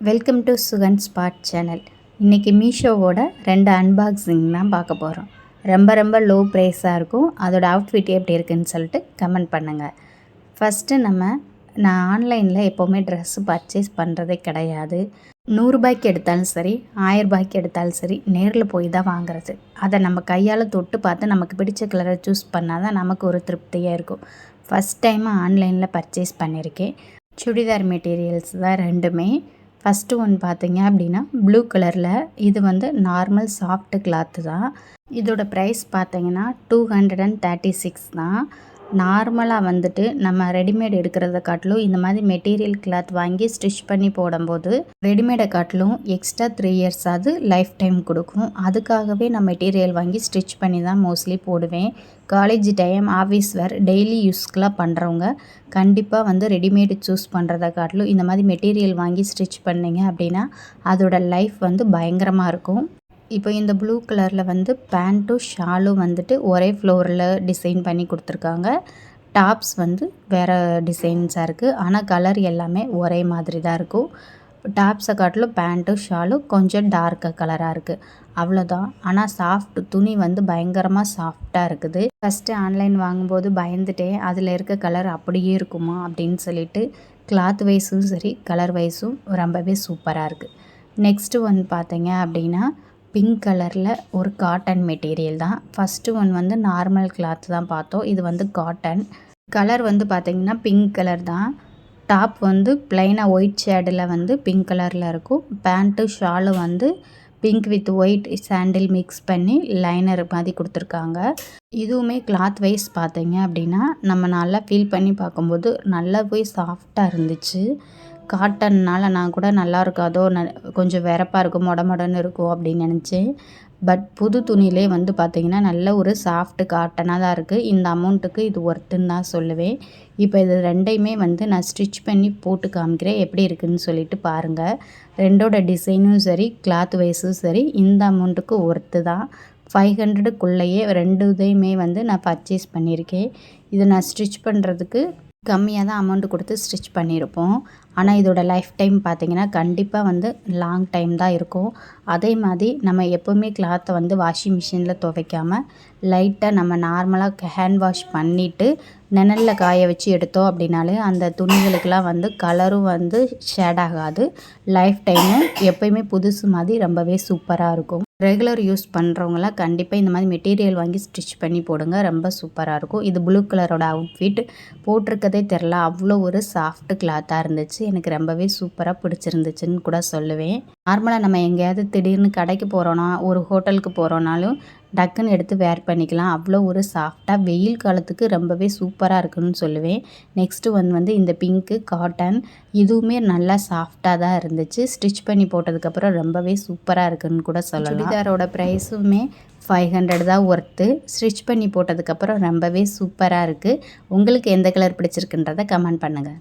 Welcome to Sugan spot channel. இன்றைக்கி மீஷோவோட 2 unboxing தான் பார்க்க போகிறோம். ரொம்ப லோ ப்ரைஸாக இருக்கும். அதோட அவுட்ஃபிட் எப்படி இருக்குதுன்னு சொல்லிட்டு கமெண்ட் பண்ணுங்கள். ஃபஸ்ட்டு நான் ஆன்லைனில் எப்போவுமே ட்ரெஸ்ஸு பர்ச்சேஸ் பண்ணுறதே கிடையாது. 100 ரூபாய்க்கு எடுத்தாலும் சரி, 1000 ரூபாய்க்கு எடுத்தாலும் சரி, நேரில் போய் தான் வாங்குறது. அதை நம்ம கையால் தொட்டு பார்த்து நமக்கு பிடிச்ச கலரை சூஸ் பண்ணால் தான் நமக்கு ஒரு திருப்தியாக இருக்கும். ஃபஸ்ட் டைம் ஆன்லைனில் பர்ச்சேஸ் பண்ணியிருக்கேன். சுடிதார் மெட்டீரியல்ஸ் தான் ரெண்டுமே. ஃபஸ்ட்டு ஒன் பார்த்தீங்க அப்படின்னா ப்ளூ கலரில், இது நார்மல் சாஃப்ட் கிளாத்து தான். இதோட ப்ரைஸ் பார்த்தீங்கன்னா 236 தான். நார்மலாக நம்ம ரெடிமேட் எடுக்கிறத காட்டிலும் இந்த மாதிரி மெட்டீரியல் கிளாத் வாங்கி ஸ்டிச் பண்ணி போடும்போது ரெடிமேடை காட்டிலும் எக்ஸ்ட்ரா 3 இயர்ஸ் அது லைஃப் டைம் கொடுக்கும். அதுக்காகவே நான் மெட்டீரியல் வாங்கி ஸ்டிச் பண்ணி தான் மோஸ்ட்லி போடுவேன். College time, office wear, daily யூஸ்க்கெலாம் பண்ணுறவங்க கண்டிப்பாக ரெடிமேடு சூஸ் பண்ணுறத காட்டிலும் இந்த மாதிரி மெட்டீரியல் வாங்கி ஸ்டிச் பண்ணிங்க அப்படின்னா அதோட லைஃப் பயங்கரமாக இருக்கும். இப்போ இந்த ப்ளூ கலரில் பேண்ட்டும் ஷாலும் ஒரே ஃப்ளோரில் டிசைன் பண்ணி கொடுத்துருக்காங்க. டாப்ஸ் வேறு டிசைன்ஸாக இருக்குது. ஆனால் கலர் எல்லாமே ஒரே மாதிரி தான் இருக்கும். டாப்ஸை காட்டிலும் பேண்ட்டும் ஷாலும் கொஞ்சம் டார்க்காக கலராக இருக்குது, அவ்வளோதான். ஆனால் சாஃப்ட் துணி பயங்கரமாக சாஃப்டாக இருக்குது. ஃபஸ்ட்டு ஆன்லைன் வாங்கும்போது பயந்துட்டேன், அதில் இருக்க கலர் அப்படியே இருக்குமா அப்படின்னு சொல்லிட்டு. கிளாத் வைஸும் சரி, கலர் வைஸும் ரொம்பவே சூப்பராக இருக்குது. நெக்ஸ்ட்டு ஒன் பார்த்தீங்க அப்படின்னா பிங்க் கலரில் ஒரு காட்டன் மெட்டீரியல் தான். ஃபஸ்ட்டு ஒன் நார்மல் கிளாத் தான் பார்த்தோம். இது காட்டன் கலர் பார்த்திங்கன்னா பிங்க் கலர் தான். டாப் ப்ளைனாக ஒயிட் ஷேடில் பிங்க் கலரில் இருக்கும். பேண்ட்டு ஷாலும் பிங்க் வித் ஒயிட் சாண்டில் மிக்ஸ் பண்ணி லைனர் மாதிரி கொடுத்துருக்காங்க. இதுவுமே கிளாத் வைஸ் பார்த்தீங்க அப்படின்னா நம்ம நல்லா ஃபீல் பண்ணி பார்க்கும்போது நல்லா போய் சாஃப்டாக இருந்துச்சு. காட்டன்னால் நான் கூட நல்லா இருக்காதோ, கொஞ்சம் வெறப்பாக இருக்கும், மொடன்னு இருக்கும் அப்படின்னு நினச்சேன். பட் புது துணியிலே பார்த்திங்கன்னா நல்ல ஒரு சாஃப்ட் காட்டனாக தான் இருக்குது. இந்த அமௌண்ட்டுக்கு இது ஒர்த்துன்னு தான் சொல்லுவேன். இப்போ இது ரெண்டையுமே நான் ஸ்டிச் பண்ணி போட்டு காமிக்கிறேன், எப்படி இருக்குதுன்னு சொல்லிட்டு பாருங்கள். ரெண்டோட டிசைனும் சரி, கிளாத் வைஸும் சரி, இந்த அமௌண்ட்டுக்கு ஒர்த்து தான். 500க்குள்ளேயே ரெண்டு இதையுமே நான் பர்ச்சேஸ் பண்ணியிருக்கேன். இதை நான் ஸ்டிச் பண்ணுறதுக்கு கம்மியாக தான் அமௌண்ட்டு கொடுத்து ஸ்டிச் பண்ணியிருப்போம். ஆனால் இதோட லைஃப் டைம் பார்த்திங்கன்னா கண்டிப்பாக லாங் டைம் தான் இருக்கும். அதே மாதிரி நம்ம எப்போவுமே கிளாத்தை வாஷிங் மிஷினில் துவைக்காமல் லைட்டாக நம்ம நார்மலாக ஹேண்ட் வாஷ் பண்ணிவிட்டு நிழலில் காய வச்சு எடுத்தோம் அப்படின்னாலே அந்த துணிகளுக்கெலாம் கலரும் ஷேட் ஆகாது. லைஃப் டைமு எப்போயுமே புதுசு மாதிரி ரொம்பவே சூப்பராக இருக்கும். ரெகுலர் யூஸ் பண்ணுறவங்களாம் கண்டிப்பாக இந்த மாதிரி மெட்டீரியல் வாங்கி ஸ்டிச் பண்ணி போடுங்க, ரொம்ப சூப்பராக இருக்கும். இது ப்ளூ கலரோட அவுட்ஃபிட் போட்டிருக்கதே தெரில, அவ்வளோ ஒரு சாஃப்ட் கிளாத்தாக இருந்துச்சு. எனக்கு ரொம்பவே சூப்பராக பிடிச்சிருந்துச்சுன்னு கூட சொல்லுவேன். நார்மலாக நம்ம எங்கேயாவது திடீர்னு கடைக்கு போகிறோன்னா, ஒரு ஹோட்டலுக்கு போகிறோன்னாலும் டக்குன்னு எடுத்து வேர் பண்ணிக்கலாம். அவ்வளோ ஒரு சாஃப்டாக வெயில் காலத்துக்கு ரொம்பவே சூப்பராக இருக்குன்னு சொல்லுவேன். நெக்ஸ்ட்டு இந்த பிங்க்கு காட்டன், இதுவுமே நல்லா சாஃப்டாக தான் இருந்துச்சு. ஸ்டிச் பண்ணி போட்டதுக்கப்புறம் ரொம்பவே சூப்பராக இருக்குதுன்னு கூட சொல்லலாம். சுடிதாரோட ப்ரைஸுமே 500 தான் ஒர்த்து. ஸ்டிச் பண்ணி போட்டதுக்கப்புறம் ரொம்பவே சூப்பராக இருக்குது. உங்களுக்கு எந்த கலர் பிடிச்சிருக்குன்றதை கமெண்ட் பண்ணுங்கள்.